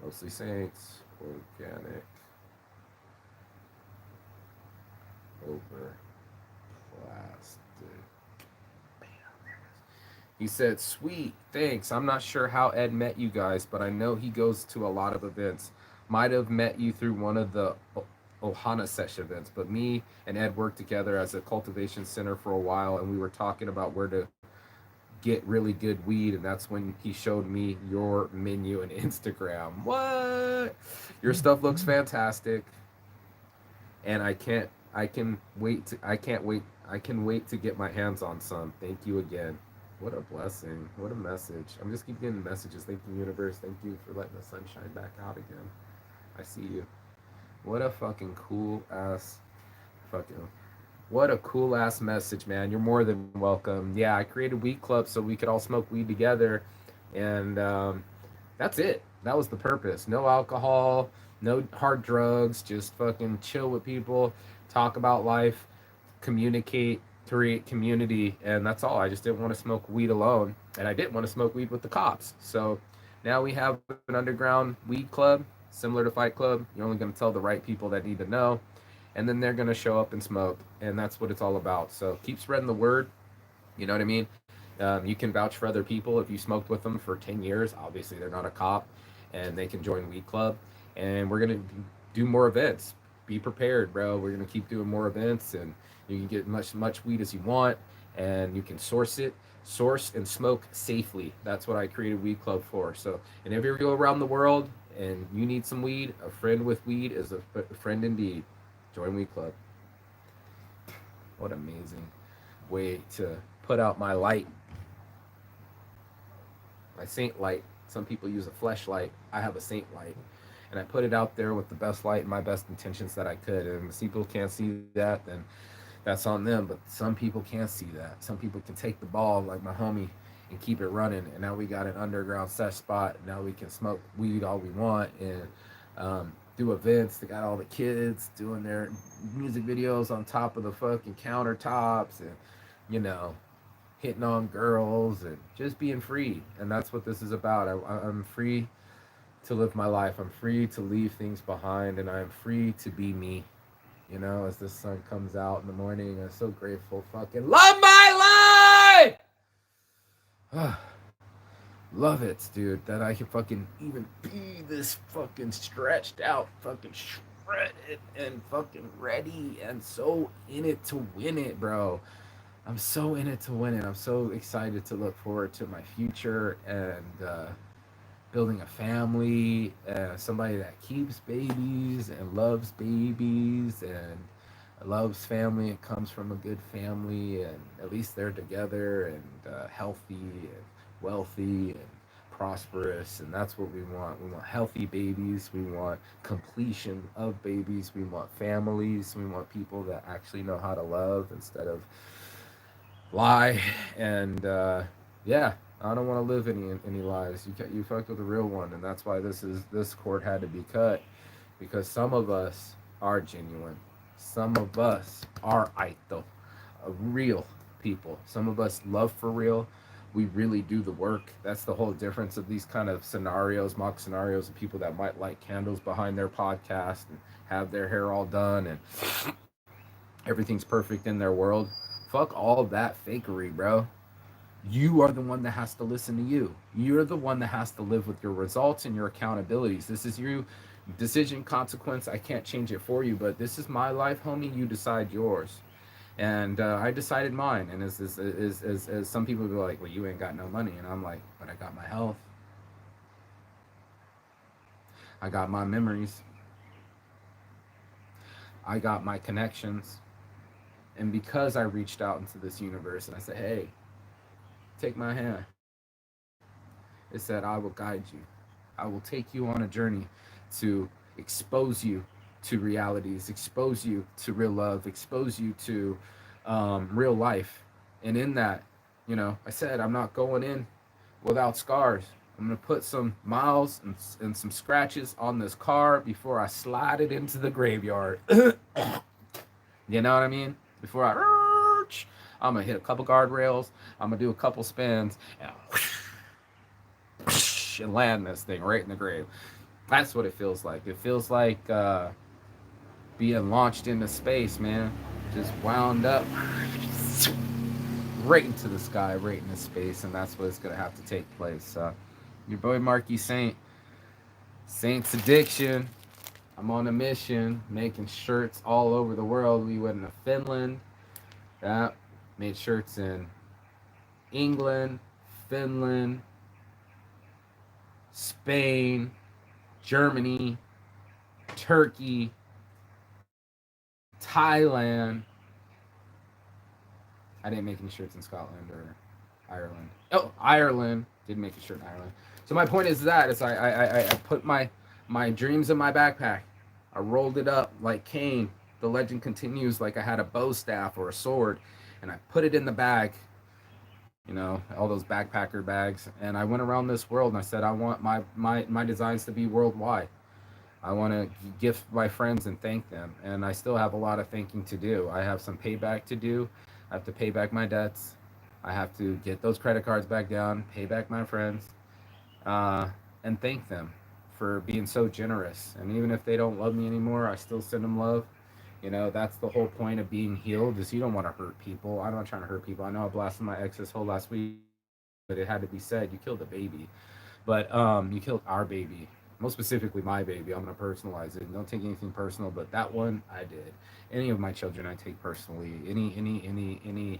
Mostly Saints. Organic over plastic. He said, "Sweet, thanks. I'm not sure how Ed met you guys, but I know he goes to a lot of events. Might have met you through one of the Ohana Sesh events, but me and Ed worked together as a cultivation center for a while, and we were talking about where to get really good weed, and that's when he showed me your menu and Instagram. What? Your stuff looks fantastic, and I can wait to I can't wait I can wait to get my hands on some. Thank you again." What a blessing. What a message. I'm just keep getting messages. Thank you, universe. Thank you for letting the sun shine back out again. I see you. What a fucking cool ass fucking what a cool ass message, man. You're more than welcome. Yeah, I created Weed Club so we could all smoke weed together. And that's it. That was the purpose. No alcohol, no hard drugs, just fucking chill with people, talk about life, communicate, create community, and that's all. I just didn't want to smoke weed alone, and I didn't want to smoke weed with the cops. So now we have an underground weed club, similar to Fight Club. You're only going to tell the right people that need to know, and then they're going to show up and smoke, and that's what it's all about. So keep spreading the word. You know what I mean? You can vouch for other people if you smoked with them for 10 years. Obviously, they're not a cop, and they can join Weed Club. And we're going to do more events. Be prepared, bro. We're going to keep doing more events, and you can get much weed as you want, and you can source and smoke safely. That's what I created Weed Club for. So, and if you go around the world and you need some weed, a friend with weed is a friend indeed. Join Weed Club. What amazing way to put out my light, my saint light. Some people use a fleshlight. I have a saint light. And I put it out there with the best light and my best intentions that I could. And if people can't see that, then that's on them. But some people can't see that. Some people can take the ball, like my homie, and keep it running. And now we got an underground sesh spot. Now we can smoke weed all we want and do events. They got all the kids doing their music videos on top of the fucking countertops, and you know, hitting on girls and just being free. And that's what this is about. I'm free to live my life. I'm free to leave things behind, and I'm free to be me. You know, as the sun comes out in the morning, I'm so grateful. Fucking love my life. love it, dude, that I can fucking even be this fucking stretched out, fucking shredded and fucking ready and so in it to win it, bro. I'm so in it to win it. I'm so excited to look forward to my future and building a family, somebody that keeps babies and loves babies and loves family and comes from a good family, and at least they're together and healthy and wealthy and prosperous. And that's what we want. We want healthy babies. We want completion of babies. We want families. We want people that actually know how to love instead of lie. And yeah, I don't want to live any lies. You fucked with the real one, and that's why this cord had to be cut, because some of us are genuine, some of us are aito, real people. Some of us love for real. We really do the work. That's the whole difference of these kind of scenarios, mock scenarios, of people that might light candles behind their podcast and have their hair all done and everything's perfect in their world. Fuck all that fakery, bro. You are the one that has to listen to you. You're the one that has to live with your results and your accountabilities. This is your decision consequence. I can't change it for you, but this is my life, homie. You decide yours. And I decided mine. And as some people be like, well, you ain't got no money. And I'm like, but I got my health. I got my memories. I got my connections. And because I reached out into this universe and I said, hey, take my hand, it said, I will guide you. I will take you on a journey to expose you to realities, expose you to real love, expose you to real life. And in that, I said, I'm not going in without scars. I'm going to put some miles and some scratches on this car before I slide it into the graveyard. You know what I mean? Before I'm going to hit a couple guardrails. I'm going to do a couple spins and land this thing right in the grave. That's what it feels like. It feels like being launched into space, man. Just wound up right into the sky, right into space, and that's what's gonna have to take place. Your boy Marky Saint's Addiction. I'm on a mission, making shirts all over the world. We went to Finland. Yeah, made shirts in England, Finland, Spain, Germany, Turkey, Thailand. I didn't make any shirts in Scotland or Ireland. Oh, Ireland did make a shirt in Ireland. So my point is that is I put my dreams in my backpack. I rolled it up like Cain. The legend continues, like I had a bow staff or a sword, and I put it in the bag. All those backpacker bags, and I went around this world and I said I want my designs to be worldwide. I want to gift my friends and thank them. And I still have a lot of thanking to do. I have some payback to do. I have to pay back my debts. I have to get those credit cards back down, pay back my friends, uh, and thank them for being so generous. And even if they don't love me anymore, I still send them love. That's the whole point of being healed, is you don't want to hurt people. I'm not trying to hurt people. I know I blasted my ex's whole last week, but it had to be said. You killed a baby. But you killed our baby. Most specifically, my baby. I'm gonna personalize it. Don't take anything personal, but that one I did. Any of my children, I take personally. Any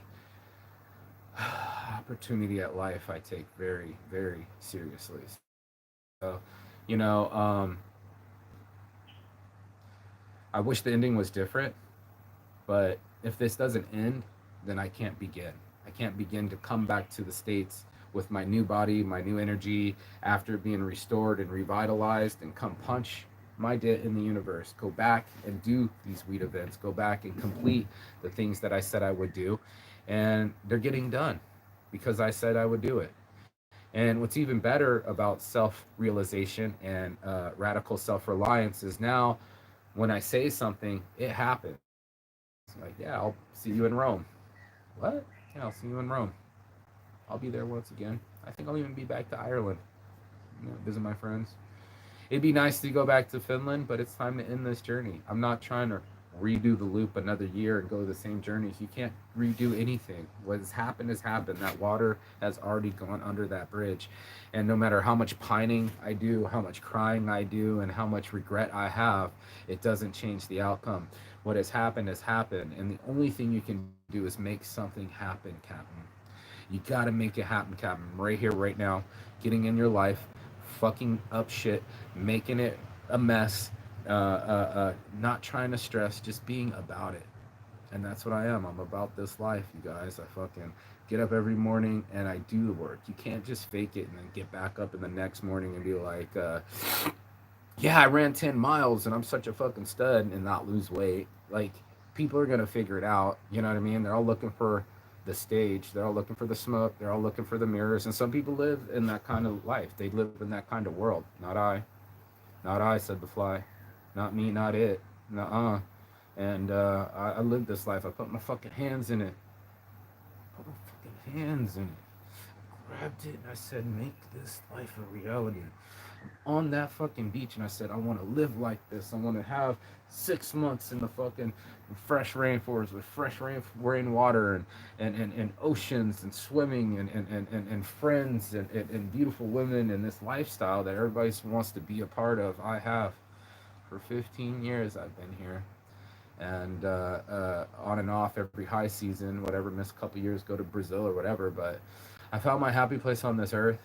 opportunity at life, I take very, very seriously. So, you know, I wish the ending was different, but if this doesn't end, then I can't begin. I can't begin to come back to the States with my new body, my new energy, after being restored and revitalized, and come punch my dent in the universe. Go back and do these weed events. Go back and complete the things that I said I would do. And they're getting done because I said I would do it. And what's even better about self realization and radical self reliance is now when I say something, it happens. Like, yeah, I'll see you in Rome. What? Yeah, I'll see you in Rome. I'll be there once again. I think I'll even be back to Ireland, visit my friends. It'd be nice to go back to Finland, but it's time to end this journey. I'm not trying to redo the loop another year and go the same journeys. You can't redo anything. What has happened has happened. That water has already gone under that bridge. And no matter how much pining I do, how much crying I do, and how much regret I have, it doesn't change the outcome. What has happened. And the only thing you can do is make something happen, Captain. You gotta make it happen, Captain. Right here, right now. Getting in your life, fucking up shit, making it a mess, not trying to stress, just being about it. And that's what I am. I'm about this life, you guys. I fucking get up every morning and I do the work. You can't just fake it and then get back up in the next morning and be like, yeah, I ran 10 miles and I'm such a fucking stud and not lose weight. Like, people are going to figure it out. You know what I mean? They're all looking for the stage. They're all looking for the smoke. They're all looking for the mirrors. And some people live in that kind of life. They live in that kind of world. Not I. Not I, said the fly. Not me, not it. Nuh-uh. And I lived this life. I put my fucking hands in it. Put my fucking hands in it. Grabbed it and I said, make this life a reality. On that fucking beach, and I said, I want to live like this. I want to have 6 months in the fucking fresh rainforest with fresh rainwater and oceans and swimming and friends and beautiful women and this lifestyle that everybody wants to be a part of. I have. For 15 years I've been here. And on and off every high season, whatever, miss a couple years, go to Brazil or whatever. But I found my happy place on this earth.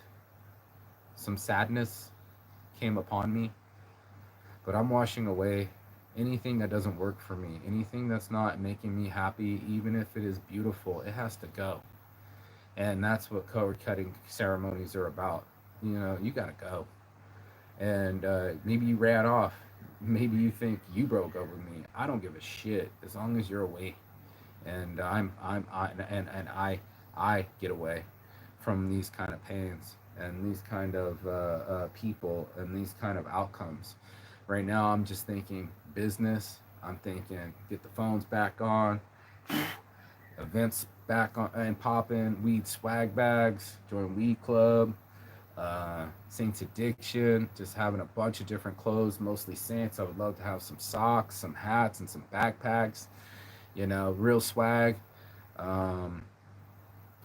Some sadness came upon me, but I'm washing away anything that doesn't work for me, anything that's not making me happy, even if it is beautiful. It has to go. And that's what cord cutting ceremonies are about. You know, you gotta go. And maybe you ran off. Maybe you think you broke up with me. I don't give a shit as long as you're away. And I get away from these kind of pains and these kind of people and these kind of outcomes. Right now, I'm just thinking business. I'm thinking get the phones back on, events back on and popping, weed swag bags, join weed club, Saints Addiction, just having a bunch of different clothes, mostly Saints. I would love to have some socks, some hats, and some backpacks. You know, real swag. Um,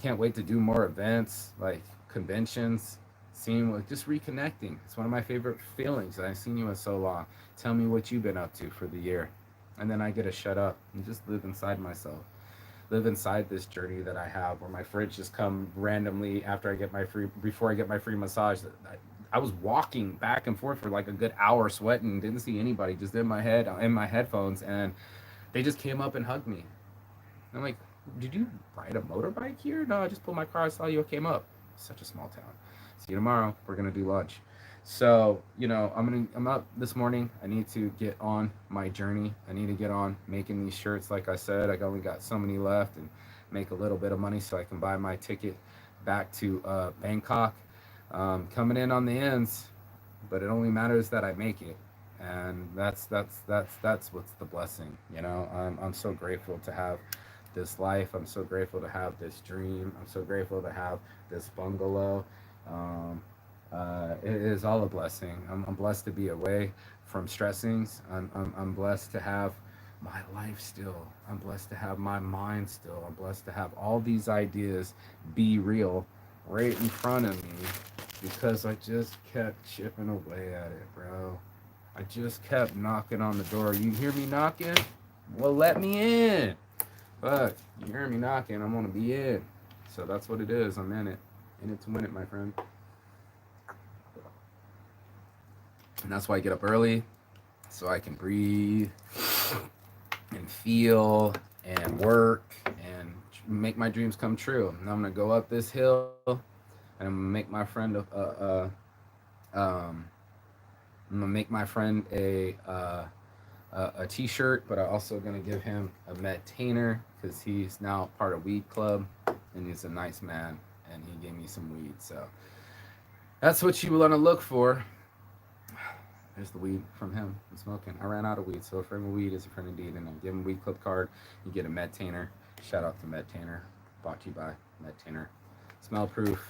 can't wait to do more events like conventions. Seeing like just reconnecting. It's one of my favorite feelings. I've seen you in so long. Tell me what you've been up to for the year, and then I get to shut up and just live inside myself. Live inside this journey that I have, where my fridge just come randomly after I get my free before I get my free massage. I was walking back and forth for like a good hour, sweating, didn't see anybody, just in my head, in my headphones, and they just came up and hugged me. I'm like, did you ride a motorbike here? No, I just pulled my car. I saw you. I came up. Such a small town. See you tomorrow. We're gonna do lunch. So I'm up this morning. I need to get on my journey. I need to get on making these shirts. Like I said, I only got so many left, and make a little bit of money so I can buy my ticket back to Bangkok. Coming in on the ends, but it only matters that I make it, and that's what's the blessing. I'm so grateful to have this life. I'm so grateful to have this dream. I'm so grateful to have this bungalow. um, it is all a blessing. I'm blessed to be away from stressings. I'm blessed to have my life still. I'm blessed to have my mind still. I'm blessed to have all these ideas be real right in front of me, because I just kept chipping away at it, bro. I just kept knocking on the door. You hear me knocking? Well, let me in. Fuck, you hear me knocking? I'm gonna be in. So that's what it is. I'm in it. In it to win it, my friend. And that's why I get up early, so I can breathe and feel and work and make my dreams come true. And I'm gonna go up this hill, and I'm gonna make my friend um, I'm gonna make my friend a T-shirt, but I'm also gonna give him a meditainer because he's now part of Weed Club, and he's a nice man, and he gave me some weed. So that's what you want to look for. There's the weed from him. I'm smoking. I ran out of weed, so a friend of weed is a friend indeed. And I'll give him a weed club card. You get a meditainer. Shout out to meditainer. Brought to you by meditainer. Smell proof,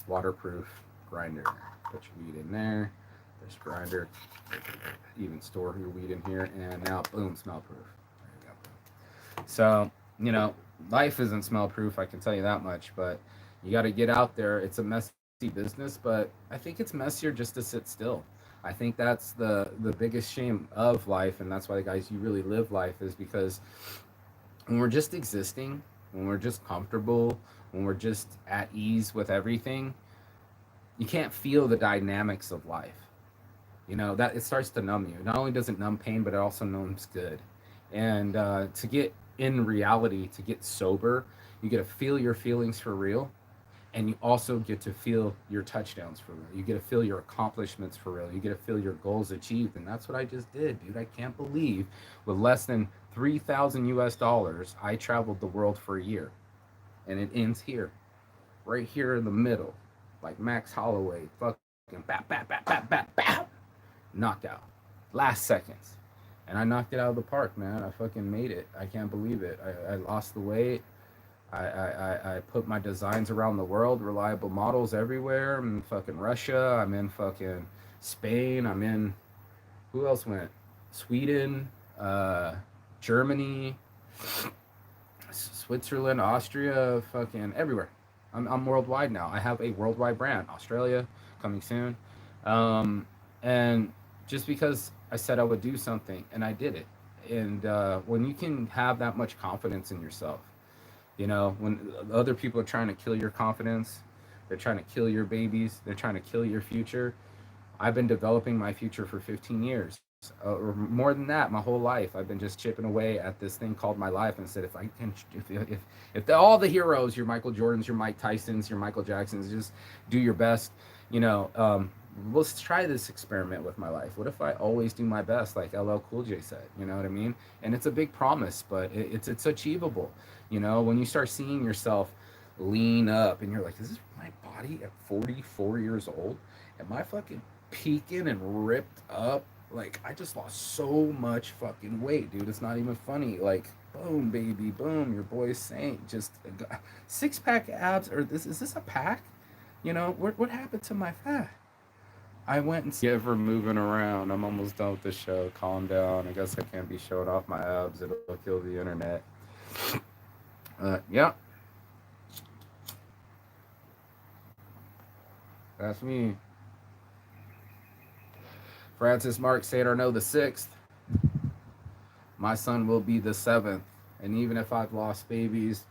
waterproof grinder. Put your weed in there. This grinder, even store your weed in here, and now boom, smell proof. There you go. So you know, life isn't smell proof. I can tell you that much. But you got to get out there. It's a messy business, but I think it's messier just to sit still. I think that's the biggest shame of life, and that's why, guys, you really live life is because when we're just existing, when we're just comfortable, when we're just at ease with everything, you can't feel the dynamics of life. You know that it starts to numb you. Not only does it numb pain, but it also numbs good. And to get in reality, to get sober, you get to feel your feelings for real, and you also get to feel your touchdowns for real. You get to feel your accomplishments for real. You get to feel your goals achieved, and that's what I just did, dude. I can't believe with less than 3,000 US dollars, I traveled the world for a year, and it ends here, right here in the middle, like Max Holloway, fucking bap, knocked out, last seconds, and I knocked it out of the park, man. I fucking made it. I can't believe it. I lost the weight. I put my designs around the world, reliable models everywhere. I'm in fucking Russia. I'm in fucking Spain. I'm in, who else went? Sweden, uh, Germany, Switzerland, Austria, fucking everywhere. I'm worldwide now. I have a worldwide brand. Australia, coming soon. And just because I said I would do something and I did it. And when you can have that much confidence in yourself, you know, when other people are trying to kill your confidence, they're trying to kill your babies, they're trying to kill your future. I've been developing my future for 15 years, or more than that, my whole life. I've been just chipping away at this thing called my life, and said, if I can, all the heroes, your Michael Jordans, your Mike Tysons, your Michael Jacksons, just do your best. You know, let's try this experiment with my life. What if I always do my best, like LL Cool J said? You know what I mean? And it's a big promise, but it's achievable. You know, when you start seeing yourself lean up, and you're like, is this my body at 44 years old? Am I fucking peaking and ripped up? Like, I just lost so much fucking weight, dude. It's not even funny. Like, boom, baby, boom. Your boy Saint just 6 pack abs. Or this is this a pack? You know, what happened to my fat? I went and ever moving around. I'm almost done with the show. Calm down. I guess I can't be showing off my abs. It'll kill the internet. Yeah, that's me. Francis Mark Saint Arnaud the sixth. My son will be the seventh. And even if I've lost babies,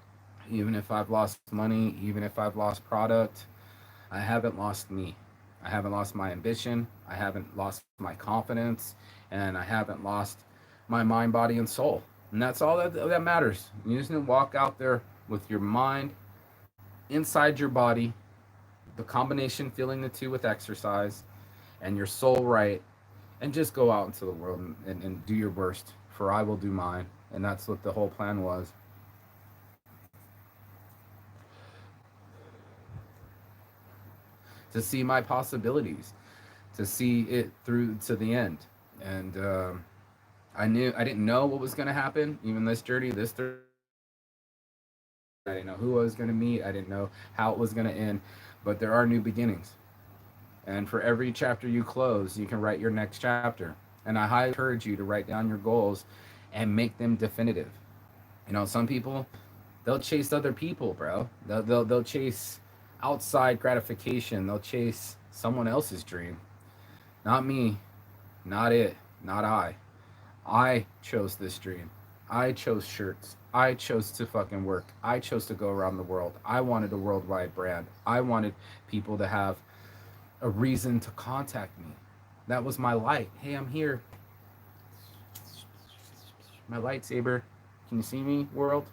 even if I've lost money, even if I've lost product, I haven't lost me. I haven't lost my ambition. I haven't lost my confidence. And I haven't lost my mind, body, and soul. And that's all that matters. You just need to walk out there with your mind inside your body, the combination feeling the two with exercise, and your soul right, and just go out into the world and do your worst. For I will do mine. And that's what the whole plan was. To see my possibilities, to see it through to the end. And I didn't know what was going to happen. Even this journey, this 30 days, I didn't know who I was going to meet. I didn't know how it was going to end. But there are new beginnings. And for every chapter you close, you can write your next chapter. And I highly encourage you to write down your goals and make them definitive. You know, some people, they'll chase other people, bro. They'll chase outside gratification. They'll chase someone else's dream. Not me, not it, not I. I chose this dream. I chose shirts. I chose to fucking work. I chose to go around the world. I wanted a worldwide brand. I wanted people to have a reason to contact me. That was my light. Hey, I'm here. My lightsaber. Can you see me, world?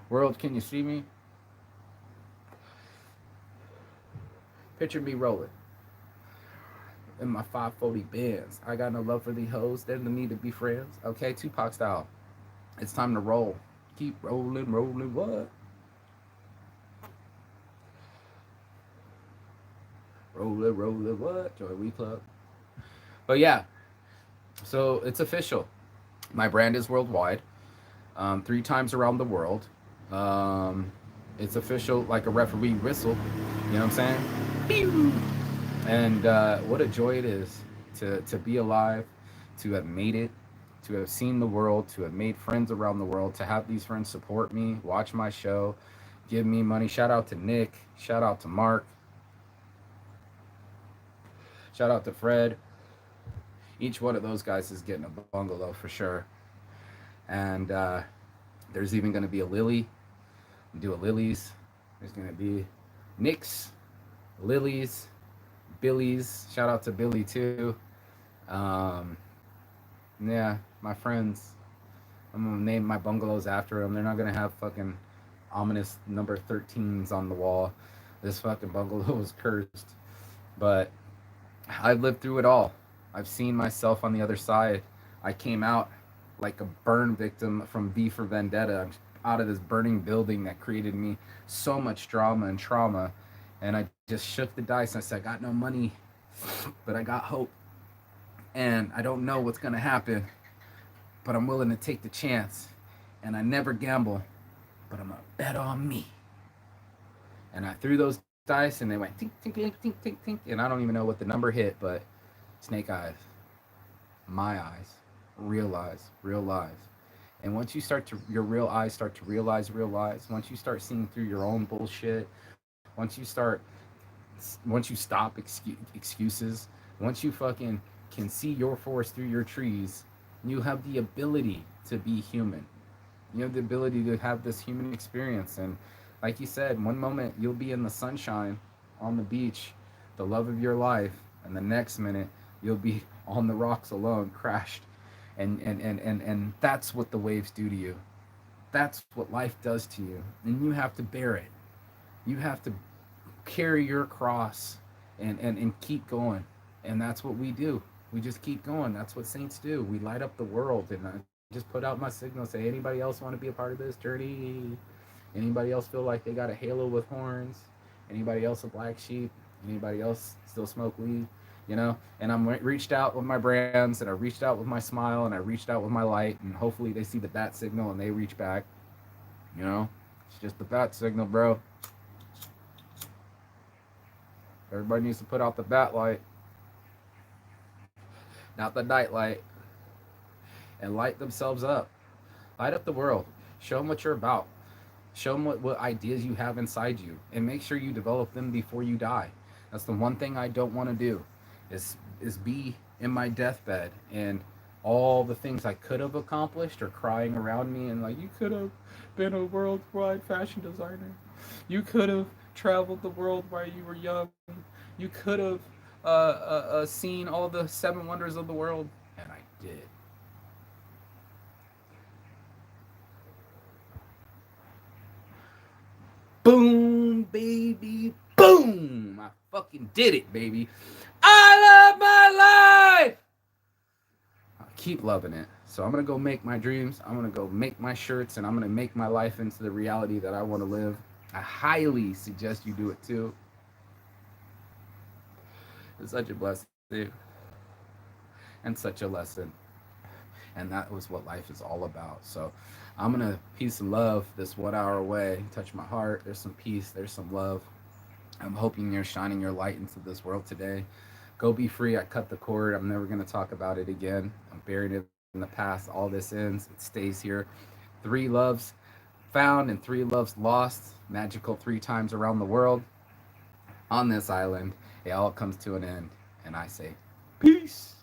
World, can you see me? Picture me rolling in my 540 bands. I got no love for these hoes. They don't need to be friends. Okay, Tupac style. It's time to roll. Keep rolling, rolling. What? Rolling, rolling. What? Joy We Club. But yeah, so it's official. My brand is worldwide. 3 times around the world. It's official, like a referee whistle. You know what I'm saying? And what a joy it is to be alive, to have made it, to have seen the world, to have made friends around the world, to have these friends support me, watch my show, give me money. Shout out to Nick, shout out to Mark, shout out to Fred. Each one of those guys is getting a bungalow for sure. And there's even going to be a Lily, do a Lily's. There's going to be Nick's, Lily's, Billy's. Shout out to Billy too. Um, yeah, my friends. I'm gonna name my bungalows after them. They're not gonna have fucking ominous number 13s on the wall. This fucking bungalow was cursed. But I've lived through it all. I've seen myself on the other side. I came out like a burn victim from V for Vendetta. I'm out of this burning building that created me so much drama and trauma. And I just shook the dice and I said, I got no money, but I got hope. And I don't know what's going to happen, but I'm willing to take the chance. And I never gamble, but I'm going to bet on me. And I threw those dice and they went tink, tink, tink, tink, tink, tink. And I don't even know what the number hit, but snake eyes, my eyes, real lies. And once you start to, your real eyes start to real lies, once you start seeing through your own bullshit, once you stop excuses, once you fucking can see your forest through your trees, you have the ability to be human. You have the ability to have this human experience. And like you said, one moment you'll be in the sunshine on the beach, the love of your life, and the next minute you'll be on the rocks alone, crashed. And that's what the waves do to you. That's what life does to you. And you have to bear it. You have to carry your cross and keep going. And that's what we do. We just keep going. That's what saints do. We light up the world. And I just put out my signal, say, anybody else want to be a part of this journey? Anybody else feel like they got a halo with horns? Anybody else a black sheep? Anybody else still smoke weed? You know, and I'm reached out with my brands, and I reached out with my smile, and I reached out with my light, and hopefully they see the bat signal and they reach back. You know, it's just the bat signal, bro. Everybody needs to put out the bat light, not the night light, and light themselves up. Light up the world. Show them what you're about. Show them what ideas you have inside you, and make sure you develop them before you die. That's the one thing I don't want to do, is be in my deathbed and all the things I could have accomplished are crying around me and like, you could have been a worldwide fashion designer. You could have traveled the world while you were young. You could have seen all the seven wonders of the world, and I did. Boom, baby, boom! I fucking did it, baby. I love my life! I keep loving it. So I'm gonna go make my dreams. I'm gonna go make my shirts, and I'm gonna make my life into the reality that I want to live. I highly suggest you do it too. It's such a blessing and such a lesson. And that was what life is all about. So I'm gonna peace and love this 1 hour away. Touch my heart. There's some peace. There's some love. I'm hoping you're shining your light into this world today. Go be free. I cut the cord. I'm never gonna talk about it again. I'm buried in the past. All this ends. It stays here. 3 loves found and 3 loves lost. Magical 3 times around the world on this island. It all comes to an end. And I say, peace.